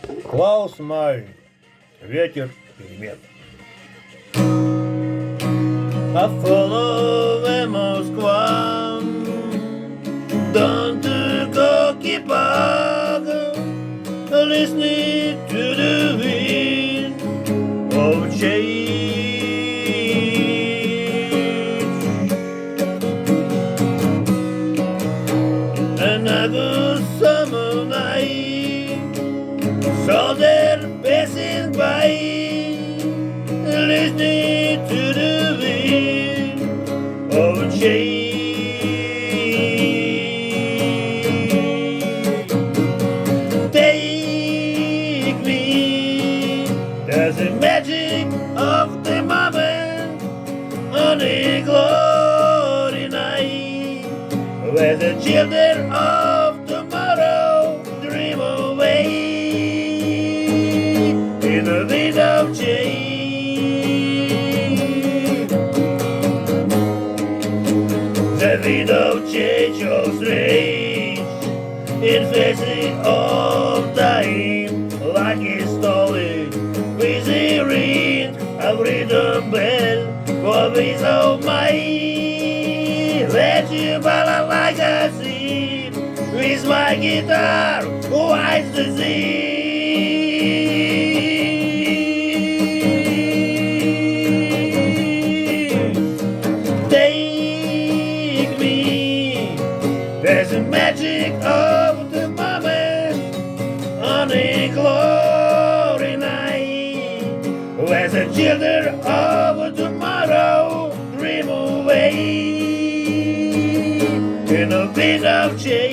Клаус Майне. Ветер, перемен. I follow the Moskva down to Gorky Park, listening to the wind of change. Another summer night, saw them passing by, listening to the wind of change. Take me, there's the magic of the moment on a glory night, where the children of tomorrow dream away in the wind of change. The wind of change of strange, in facing of time, like a story with the ring of rhythm bell for peace of mind. Let you ball like a sea with my guitar, wise to see. Take me, there's the magic of the moment on a glory night, where the children of tomorrow dream away in a bit of change.